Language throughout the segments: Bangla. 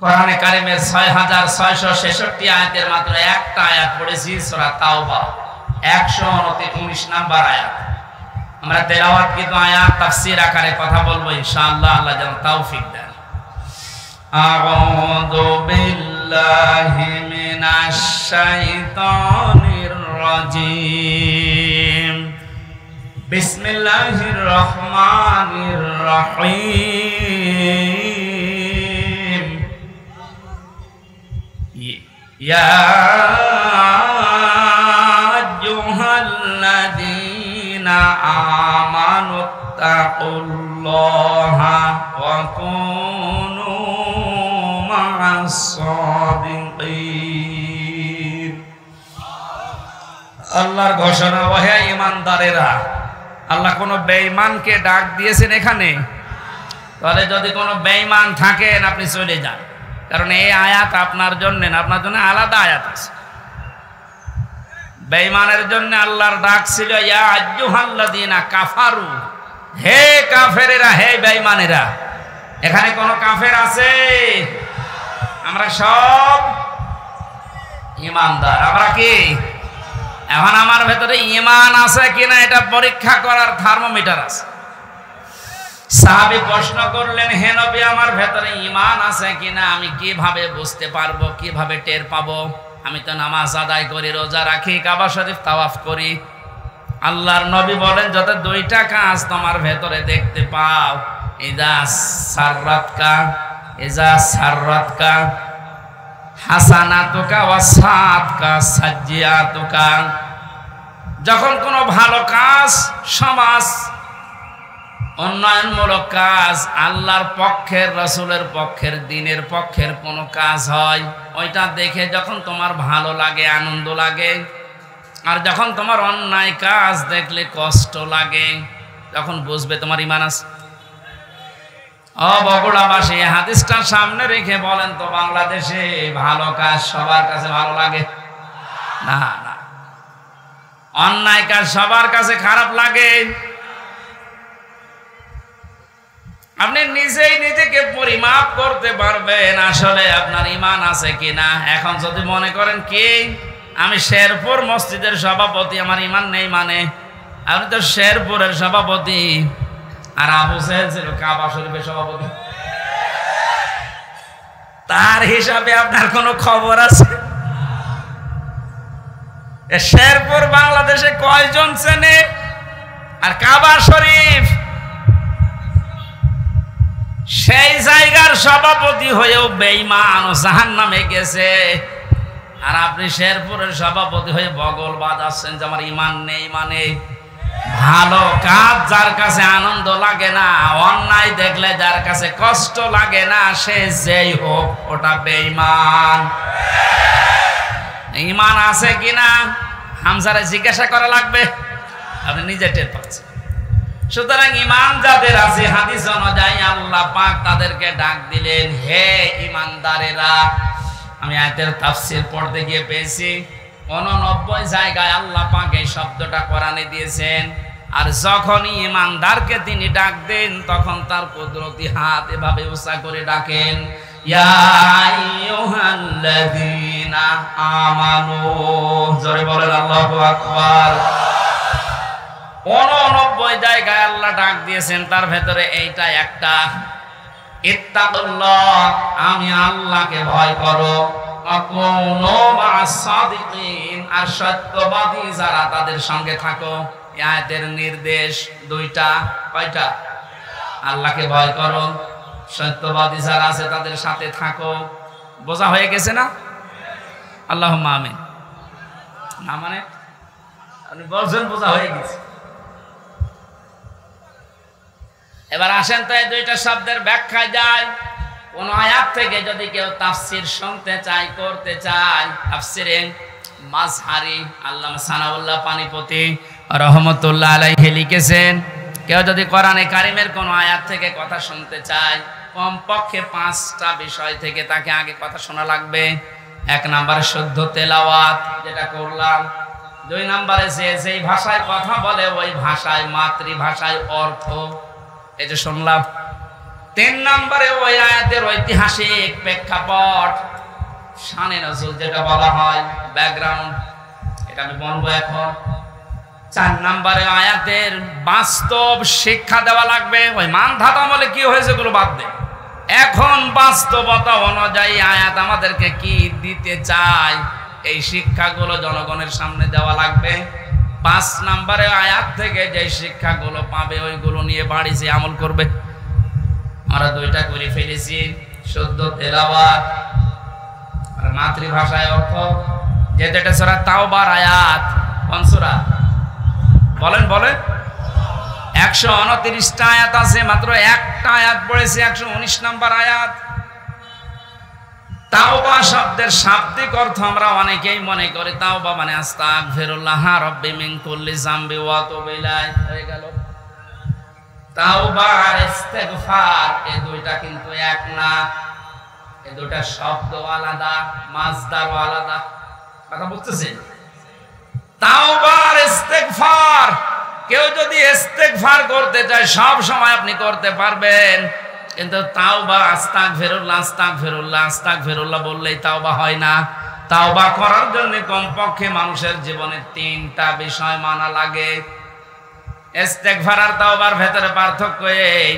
কোরআনে কারিমের ৬৬৬৬ আয়াতের মাত্র একটা আয়াত পড়েছি, সূরা তাওবা ১১৯ নাম্বার আয়াত। আমরা তেলাওয়াত কিন্তু আয়াত তাফসীর আকারে কথা বলবো ইনশাআল্লাহ, আল্লাহ যেন তৌফিক দেন। আউযু বিল্লাহি মিনাশ শাইতানির রাজীম। বিসমিল্লাহির রহমানির রহিম। ইয়া আইয়ুহাল্লাযীনা আমানুত্তাকুল্লাহা ওয়া কুনু মা'আস সাদিকিন। আল্লাহর ঘোষণা, ওহে ঈমানদারেরা। আল্লাহ কোন বেঈমানকে ডাক দিয়েছেন এখানে? তাহলে যদি কোনো বেঈমান থাকেন আপনি চলে যান, কারণ এই আয়াত আপনার জন্য না, আপনার জন্য আলাদা আয়াত আছে। বেঈমানের জন্য আল্লাহর ডাক ছিল ইয়া আইয়ুহাল্লাযীনা কাফারু, হে কাফেরেরা, হে বেঈমানেরা। এখানে কোন কাফের আছে? আমরা সব ঈমানদার। আমরা কি? এখন আমার ভেতরে ঈমান আছে কিনা এটা পরীক্ষা করার থার্মোমিটার আছে। সাহাবী প্রশ্ন করলেন, হে নবী, আমার ভেতরে ঈমান আছে কিনা আমি কিভাবে বুঝতে পারবো, কিভাবে টের পাবো? আমি তো নামাজ আদায় করি, রোজা রাখি, কাবা শরীফ তাওয়াফ করি। আল্লাহর নবী বলেন, যত দুইটা কাজ তোমার ভেতরে দেখতে পাও, ইজা সাররাতকা হাসানাতুকা ওয়া সাআতকা সাজ্জিয়াতুকা। যখন কোনো ভালো কাজ, সমাজ উন্নয়নমূলক কাজ, আল্লাহর পক্ষের, রাসূলের পক্ষের, দ্বীনের পক্ষের কোনো কাজ হয়, ওইটা দেখে যখন তোমার ভালো লাগে, আনন্দ লাগে, আর যখন তোমার অন্যায় কাজ দেখলে কষ্ট লাগে, তখন বুঝবে তোমার ঈমান আছে। ও বগুড়াবাসী, হাদিসটা সামনে রেখে বলেন তো, বাংলাদেশে ভালো কাজ সবার কাছে ভালো লাগে? না না, অন্যায় কাজ সবার কাছে খারাপ লাগে। আপনি নিজেই নিজেকে পরিমাপ করতে পারবেন আসলে আপনার ঈমান আছে কিনা। এখন যদি মনে করেন কি আমি শেরপুর মসজিদের সভাপতি, আমার ঈমান নেই, মানে আপনি তো শেরপুরের সভাপতি, আর আবু সাহেব ছিল কাবা শরীফের সভাপতি, তার হিসাবে আপনার কোনো খবর আছে? শেরপুর বাংলাদেশে কয়জন চেনে? আর কাবা শরীফ সেই জায়গার সভাপতি হয়েও বেঈমান ও জাহান্নামে গেছে, আর আপনি শেরপুরের সভাপতি হয়ে বগল বাজাচ্ছেন যে আমার ঈমান নেই। মানে ভালো কাজ যার কাছে আনন্দ লাগে না, অন্যায় দেখলে যার কাছে কষ্ট লাগে না, সে যেই হোক ওটা বেঈমান। ঈমান আছে কিনা হামজারে জিজ্ঞাসা করা লাগবে, আপনি নিজে টের পাচ্ছেন। সুতরাং ঈমান যাদের আছে, হাদিস অনুযায়ী আল্লাহ পাক তাদেরকে ডাক দিলেন, হে ঈমানদারেরা। আমি আয়াতের তাফসীর পড়তে গিয়ে পেয়েছি 89 জায়গায় আল্লাহ পাক এই শব্দটা কোরআনে দিয়েছেন। আর যখনই ঈমানদারকে তিনি ডাক দেন, তখন তার কুদরতি হাত এভাবে উঁচা করে ডাকেন, ইয়া আইয়ুহাল্লাযীনা আমানু। জোরে বলেন আল্লাহু আকবার। 89 জায়গায় আল্লাহ ডাক দিয়েছেন, তার ভেতরে এইটা একটা, ইত্তাকুল্লাহ, আমি আল্লাহকে ভয় করো, ওয়া কুনু মা'আস সাদিকিন, আর সত্যবাদী যারা তাদের সঙ্গে থাকো। এই আয়াতের নির্দেশ দুইটা। কয়টা? আল্লাহকে ভয় করো, সত্যবাদী যারা আছে তাদের সাথে থাকো। বোঝা হয়ে গেছে না? আল্লাহুম্মা আমিন। না মানে আপনি বলছেন বোঝা হয়ে গেছে। এবার আসেন তো এই দুইটা শব্দের ব্যাখ্যায় যায়। কোন আয়াত থেকে যদি কেউ তাফসীর শুনতে চায়, করতে চায়, তাফসীরে মাজহারি আল্লামা সানাউল্লাহ পানিপতি রহমতুল্লাহ আলাইহি লিখেছেন, কেউ যদি কোরআনে কারিমের কোন আয়াত থেকে কথা শুনতে চায়, কমপক্ষে 5টা বিষয় থেকে তাকে আগে কথা শোনা লাগবে। 1 নম্বরে শুদ্ধ তেলাওয়াত, যেটা করলাম। 2 নম্বরে যেই ভাষায় কথা বলে ওই ভাষায়, মাতৃভাষায় অর্থ, এই যে শুনলাম। 3 নম্বরে ওই আয়াতের ঐতিহাসিক প্রেক্ষাপট, শানে রাসূল যেটা বলা হয় ব্যাকগ্রাউন্ড, এটা আমি বলবো এখন। 4 নম্বরে আয়াতের বাস্তব শিক্ষা দেওয়া লাগবে। ওই মান ধাতা বলে কি হয়েছে গুলো বাদ দে, এখন বাস্তবতা অনুযায়ী আয়াত আমাদেরকে কি দিতে চায় এই শিক্ষাগুলো জনগণের সামনে দেওয়া লাগবে। 5 নম্বরে আয়াত থেকে যে শিক্ষাগুলো পাবে ওইগুলো নিয়ে বাড়ি যে আমল করবে। আমরা 2টা করে ফেলেছি, শুদ্ধ তেলাওয়াত আর মাতৃভাষায় অর্থ। যেটা এটা সূরা তাওবার আয়াত, কোন সূরা বলেন বলেন? 129টা আয়াত আছে, মাত্র একটা আয়াত পড়েছি, 119 নম্বর আয়াত। তাওবা শব্দের শাব্দিক অর্থ আমরা অনেকেই মনে করি তাওবা মানে আস্তাগফিরুল্লাহ রাব্বি মিন কুল্লি যামবি ওয়া আতুবু ইলাইহি, হয়ে গেল। তাওবা আর ইস্তেগফার এই দুইটা কিন্তু এক না, এই দুইটা শব্দ আলাদা, মাজদার আলাদা। কথা বুঝতেছেন? তাওবা আর ইস্তেগফার, কেউ যদি ইস্তেগফার করতে চায় সব সময় আপনি করতে পারবেন, কিন্তু তাওবা আস্তাগফিরুল্লাহ আস্তাগফিরুল্লাহ আস্তাগফিরুল্লাহ বললেই তাওবা হয় না। তাওবা করার জন্য কমপক্ষে মানুষের জীবনে 3টা বিষয় মানা লাগে। ইস্তেগফার আর তাওবার ভেতরে পার্থক্য এই,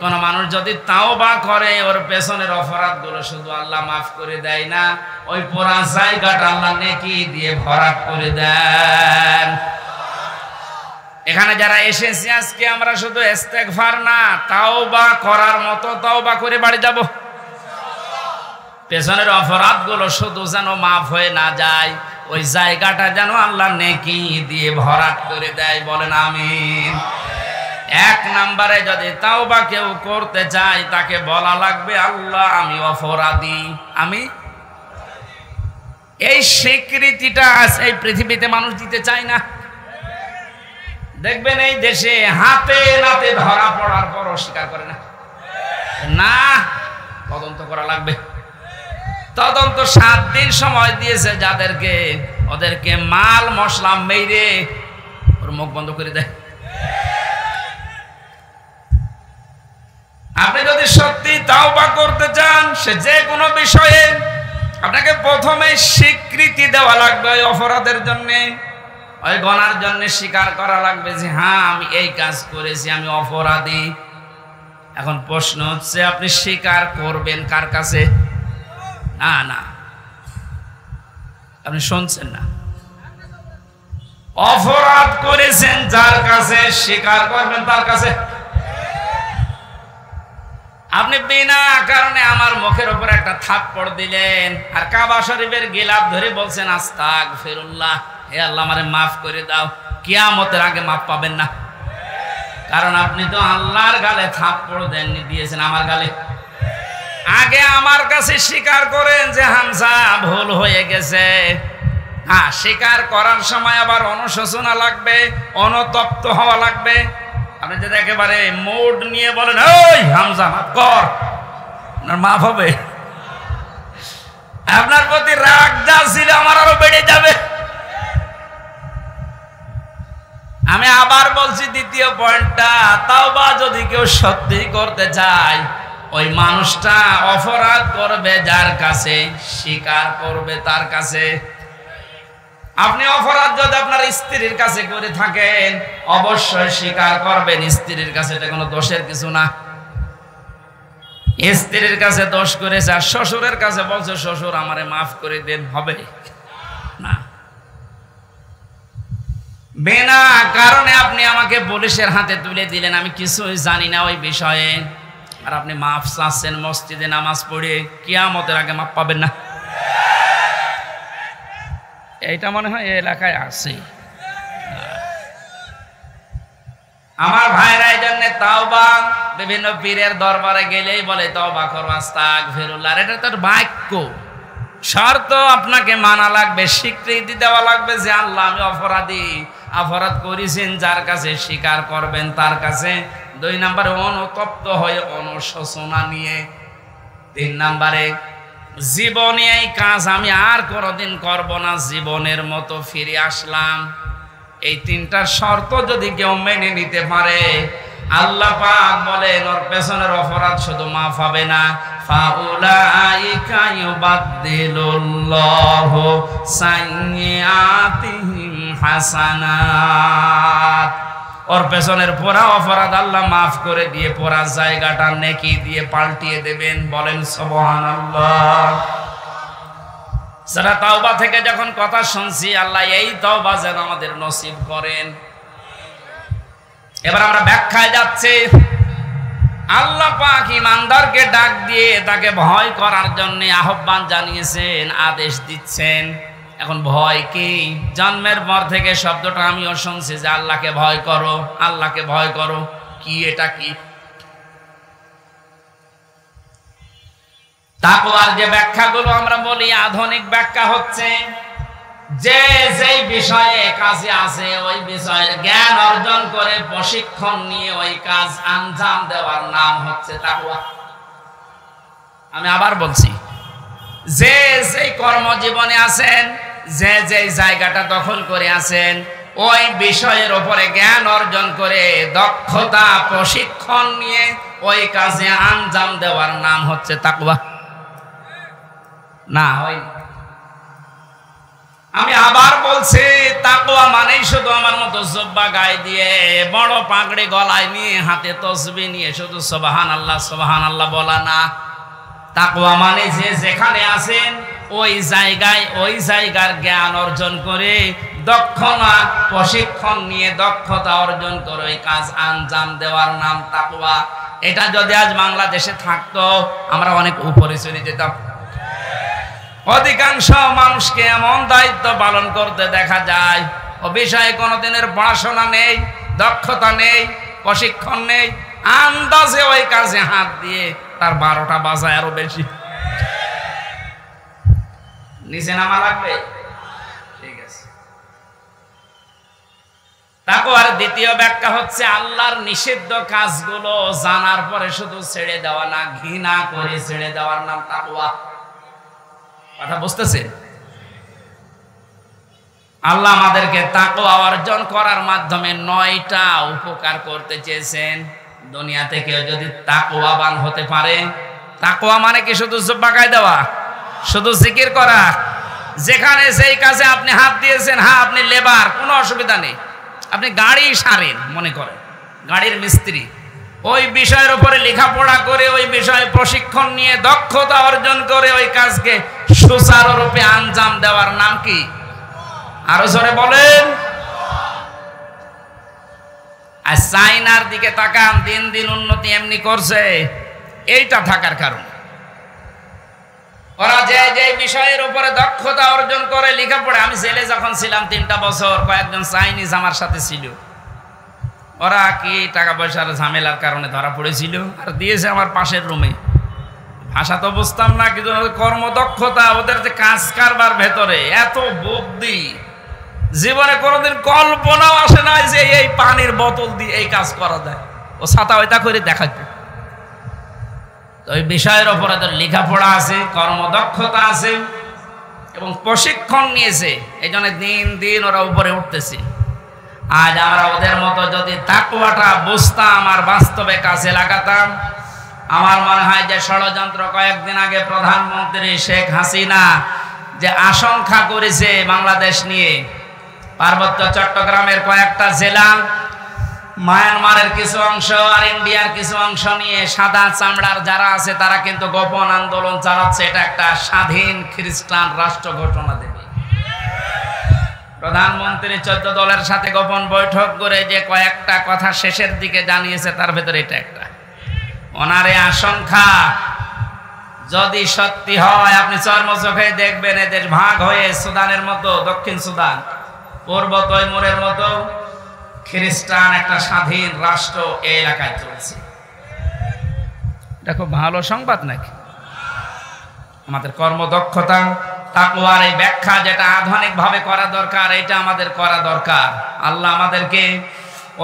কোন মানুষ যদি তাওবা করে ওর পেছনের অপরাধগুলো শুধু আল্লাহ মাফ করে দেয় না, ওই পুরা জায়গাটা আল্লাহ নেকি দিয়ে ভরাট করে দেন। এখানে যারা এসেছি আজকে আমরা শুধু ইস্তেগফার না, তাওবা করার মতো তাওবা করে বাড়ি যাব। পেছনের অপরাধগুলো শুধু যেন মাফ হয়ে না যায়, ওই জায়গাটা যেন আল্লাহ নেকি দিয়ে ভরাট করে দেয়। বলেন আমিন। 1 নম্বরে যদি তাওবা কেউ করতে চায় তাকে বলা লাগবে আল্লাহ আমি অপরাধী, আমি। এই স্বীকৃতিটা এই পৃথিবীতে মানুষ দিতে চায় না। দেখবেন এই দেশে হাতে নাতে ধরা পড়ার পর অস্বীকার করে না, না তদন্ত করা লাগবে। তদন্ত 7 দিন সময় দিয়েছে যাদেরকে, ওদেরকে মাল মশলা মেরে ওর মুখ বন্ধ করে দেয়। আপনি যদি সত্যি তাওবা করতে চান সে যে কোনো বিষয়ে, আপনাকে প্রথমে স্বীকৃতি দেওয়া লাগবে ওই অপরাধের জন্য, ওই গুনার জন্য স্বীকার করা লাগবে যে হ্যাঁ আমি এই কাজ করেছি, আমি অপরাধী। এখন প্রশ্ন হচ্ছে আপনি স্বীকার করবেন কার কাছে? না না, আপনি শুনছেন না। অপরাধ করেছেন যার কাছে, স্বীকার করবেন তার কাছে। আপনি বিনা কারণে আমার মুখের উপর একটা থাপ্পড় দিলেন আর কাবা শরীফের গিলাফ ধরে বলছেন আস্তাগফিরুল্লাহ, হে আল্লাহ আমারে মাফ করে দাও, কিয়ামতের আগে মাফ পাবেন না। কারণ আপনি তো আল্লাহর গালে থাপ্পড় দেননি, দিয়েছেন আমার গালে। আগে আমার কাছে স্বীকার করেন যে হামজা ভুল হয়ে গেছে। হ্যাঁ, স্বীকার করার সময় আবার অনুশোচনা লাগবে, অনুতপ্ত হওয়া লাগবে। আপনি যদি একেবারে মুড নিয়ে বলেন ওই হামজা মাফ কর, আপনার মাফ হবে? আপনার প্রতি রাগ যা ছিল আমার আরো বেড়ে যাবে। আমি আবার বলছি দ্বিতীয় পয়েন্টটা, তাওবা যদি কেউ সত্যি করতে চায় ওই মানুষটা অপরাধ করবে যার কাছে, স্বীকার করবে তার কাছে। আপনি অপরাধ যদি আপনার স্ত্রীর কাছে করে থাকেন অবশ্যই স্বীকার করবেন স্ত্রীর কাছে, এটা কোনো দোষের কিছু না। স্ত্রীর কাছে দোষ করেছে আর শ্বশুরের কাছে বলছে শ্বশুর আমারে মাফ করে দেন, হবে না। বিনা কারণে আপনি আমাকে পুলিশের হাতে তুলে দিলেন, আমি কিছুই জানি না ওই বিষয়ে, আর আপনি মাফ চাচ্ছেন মসজিদে নামাজ পড়ে, কিয়ামতের আগে মাফ পাবেন না। এইটা মনে হয় এই এলাকায় আছে। আমার ভাইরা এই জন্য তাওবা বিভিন্ন পীরের দরবারে গেলেই বলে তাওবা করো আস্তাগফিরুল্লাহ, এটা তার বাক্য। শর্ত আপনাকে মানা লাগবে, স্বীকৃতি দেওয়া লাগবে যে আল্লাহ আমি অপরাধী, অপরাধ করেছেন যার কাছে স্বীকার করবেন তার কাছে। 2 নম্বরে অনুতপ্ত হয়ে অনুশোচনা নিয়ে। 3 নম্বরে জীবনে এই কাজ আমি আর কোনোদিন করব না, জীবনের মতো ফিরে আসলাম। এই 3টা শর্ত যদি কেউ মেনে নিতে পারে আল্লাহ পাক বলেন ওর পেছনের অপরাধ শুধু মাফ হবে না, ফাউলাইকা ইউবাদদিলুল্লাহু সাইয়্যাতিহিম হাসানাত। ওর পেছনের পুরা অপরাধ আল্লাহ মাফ করে দিয়ে পুরা জায়গাটা নেকি দিয়ে পাল্টিয়ে দেবেন। বলেন সুবহানাল্লাহ। সূরা তাওবা থেকে যখন কথা শুনছি, আল্লাহ এই তওবা যেন আমাদের নসিব করেন। এবার আমরা ব্যাখ্যায় যাচ্ছি। আল্লাহ পাক ঈমানদারকে ডাক দিয়ে তাকে ভয় করার জন্য আহ্বান জানিয়েছেন, আদেশ দিচ্ছেন। এখন ভয় কি? জন্মের পর থেকে শব্দটা আমিও শুনছি যে আল্লাহকে ভয় করো, আল্লাহকে ভয় করো। কি এটা? কি তাকওয়ার যে ব্যাখ্যাগুলো আমরা বলি, আধুনিক ব্যাখ্যা হচ্ছে যে যেই বিষয়ে কাজে আছে ওই বিষয়ের জ্ঞান অর্জন করে প্রশিক্ষণ নিয়ে ওই কাজ আঞ্জাম দেওয়ার নাম হচ্ছে তাকওয়া। আমি আবার বলছি, যে যেই কর্মজীবনে আছেন, যে যেই জায়গাটা দখল করে আছেন, ওই বিষয়ের উপরে জ্ঞান অর্জন করে দক্ষতা প্রশিক্ষণ নিয়ে ওই কাজে আঞ্জাম দেওয়ার নাম হচ্ছে তাকওয়া। না হয় আমি আবার বলছি, তাকওয়া মানেই শুধু আমার মতো জুব্বা গায়ে দিয়ে বড় পাগড়ি গলায় নিয়ে হাতে তসবিহ নিয়ে শুধু সুবহানাল্লাহ সুবহানাল্লাহ বলা না। তাকওয়া মানে যে যেখানে আছেন ওই জায়গায় ওই জায়গার জ্ঞান অর্জন করে দক্ষতা প্রশিক্ষণ নিয়ে দক্ষতা অর্জন করে ওই কাজ আঞ্জাম দেওয়ার নাম তাকওয়া। এটা যদি আজ বাংলাদেশে থাকতো আমরা অনেক উপরে চলে যেতাম। অধিকাংশ মানুষকে এমন দায়িত্ব পালন করতে দেখা যায় ও বিষয়ে কোনোদিনের পড়াশোনা নেই, দক্ষতা নেই, প্রশিক্ষণ নেই, আন্দাজে ওই কাজে হাত দিয়ে তার 12টা বাজায় আরো বেশি। নিচে নামা লাগবে? ঠিক আছে। তাকওয়ার দ্বিতীয় ব্যাখ্যা হচ্ছে আল্লাহর নিষিদ্ধ কাজগুলো জানার পরে শুধু ছেড়ে দেওয়া না, ঘৃণা করে ছেড়ে দেওয়ার নাম তাকওয়া। কথা বুঝতেছেন? আল্লাহ আমাদেরকে তাকওয়া অর্জন করার মাধ্যমে 9টা উপকার করতে চেয়েছেন। দুনিয়াতে কেউ যদি তাকওয়াবান হতে পারে, তাকওয়া মানে কি শুধু জুব্বা গায়ে দেওয়া, শুধু জিকির করা? যেখানে যেই কাজে আপনি হাত দিয়েছেন, হ্যাঁ আপনি লেবার, কোনো অসুবিধা নেই, আপনি গাড়ি সারেন মনে করেন, গাড়ির মিস্ত্রি, ওই বিষয়ের উপরে লেখাপড়া করে ওই বিষয়ে প্রশিক্ষণ নিয়ে দক্ষতা অর্জন করে ওই কাজকে সুচারুরূপে আঞ্জাম দেওয়ার নাম কি? আরো জোরে বলেন। আর চাইনার দিকে তাকান, দিন দিন উন্নতি এমনি করছে, এইটা থাকার কারণ। ওরা যে যে বিষয়ের উপরে দক্ষতা অর্জন করে লেখাপড়া, আমি জেলে যখন ছিলাম 3টা বছর, কয়েকজন চাইনিজ আমার সাথে ছিল। ওরা কি টাকা পয়সার ঝামেলার কারণে ধরা পড়েছিল আর দিয়েছে আমার পাশের রুমে। ভাষা তো বুঝতাম না, কিন্তু কর্মদক্ষতা, ওদের যে কাজ কারবার ভেতরে এত বুদ্ধি, জীবনে কোনোদিন কল্পনাও আসে না যে এই পানির বোতল দিয়ে এই কাজ করা যায়। ও ছাতা ওইটা করে দেখাচ্ছে। তো ওই বিষয়ের ওপরে তো লেখাপড়া আছে, কর্মদক্ষতা আছে এবং প্রশিক্ষণ নিয়েছে, এই জন্য দিন দিন ওরা উপরে উঠতেছে। আজ আমরা ওদের মতো যদি তাকওয়াটা বুঝতাম আর বাস্তবে কাজে লাগাতাম, আমার মনে হয় যে ষড়যন্ত্র কয়েকদিন আগে প্রধানমন্ত্রী শেখ হাসিনা যে আশঙ্কা করেছে বাংলাদেশ নিয়ে, পার্বত্য চট্টগ্রামের কয়েকটা জেলা, মায়ানমারের কিছু অংশ আর ইন্ডিয়ার কিছু অংশ নিয়ে সাদা চামড়ার যারা আছে তারা কিন্তু গোপন আন্দোলন চালাচ্ছে। এটা একটা স্বাধীন খ্রিস্টান রাষ্ট্র ঘোষণা দেবে। প্রধানমন্ত্রী 14 দলের সাথে গোপন বৈঠক করে যে কয়েকটা কথা শেষের দিকে জানিয়েছে, তার ভেতরে এটা একটা। ওনারে আশঙ্কা যদি সত্যি হয়, আপনি চর্মচোখে দেখবেন এদের ভাগ হয়ে সুদানের মতো, দক্ষিণ সুদান, পূর্ব তৈমুরের মতো খ্রিস্টান একটা স্বাধীন রাষ্ট্র এই এলাকায় চলছে। এটা খুব ভালো সংবাদ নাকি? আমাদের কর্মদক্ষতা, তাকওয়ার এই ব্যাখ্যা যেটা আধুনিক ভাবে করা দরকার, এটা আমাদের করা দরকার। আল্লাহ আমাদেরকে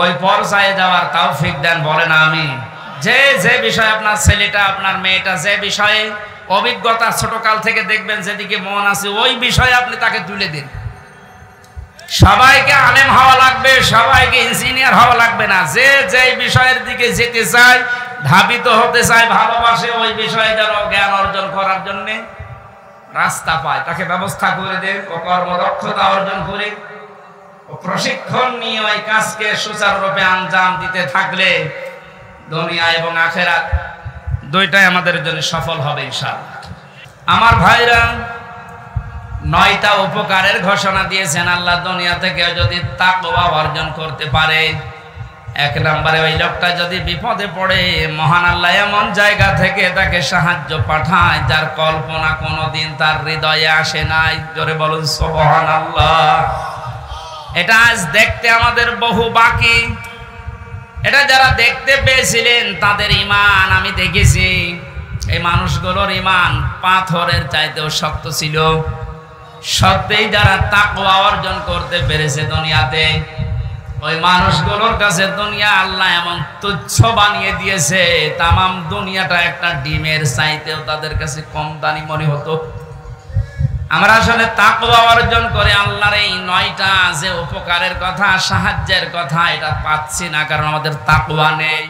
ওই পর্যায়ে যাওয়ার তৌফিক দেন, বলেন আমিন। যে যে বিষয়ে আপনার ছেলেটা, আপনার মেয়েটা যে বিষয়ে অভিজ্ঞতা ছোটকাল থেকে দেখবেন, যেদিকে মন আছে ওই বিষয়ে আপনি তাকে তুলে দিন। সবাইকে আলেম হওয়া লাগবে, সবাইকে ইঞ্জিনিয়ার হওয়া লাগবে না। যে যেই বিষয়ের দিকে যেতে চায়, ধাবিত হতে চায়, ভালোবাসে, ওই বিষয়ে যেন জ্ঞান অর্জন করার জন্য রাস্তা পায়, তাকে ব্যবস্থা করে দেন। ও কর্মদক্ষতা অর্জন করে ও প্রশিক্ষণ নিয়ে ওই কাজকে সুচারুরূপে আঞ্জাম দিতে থাকলে দুনিয়া এবং আখিরাত দুইটাই আমাদের জন্য সফল হবে ইনশাআল্লাহ। আমার ভাইরা, 9টা উপকারের ঘোষণা দিয়েছেন আল্লাহ। দুনিয়া থেকে যদি তাকওয়া অর্জন করতে পারে, 1 নম্বরে ওই লোকটা যদি বিপদে পড়ে, মহান আল্লাহ এমন জায়গা থেকে তাকে সাহায্য পাঠায় যার কল্পনা কোনোদিন তার হৃদয়ে আসে নাই। জোরে বলুন সুবহানাল্লাহ। এটা আজ দেখতে আমাদের বহু বাকি। এটা যারা দেখতে পেয়েছিলেন তাদের ঈমান আমি দেখেছি, এই মানুষগুলোর ঈমান পাথরের চাইতেও শক্ত ছিল। সত্যিই যারা তাকওয়া অর্জন করতে পেরেছে দুনিয়াতে, ওই মানুষগুলোর কাছে দুনিয়া আল্লাহ এমন তুচ্ছ বানিয়ে দিয়েছে, তামাম দুনিয়াটা একটা ডিমের চাইতেও তাদের কাছে কম দামি মনে হতো। আমরা আসলে তাকওয়া অর্জন করে আল্লাহর এই 9টা যে উপকারের কথা, সাহায্যের কথা, এটা পাচ্ছি না, কারণ আমাদের তাকওয়া নেই।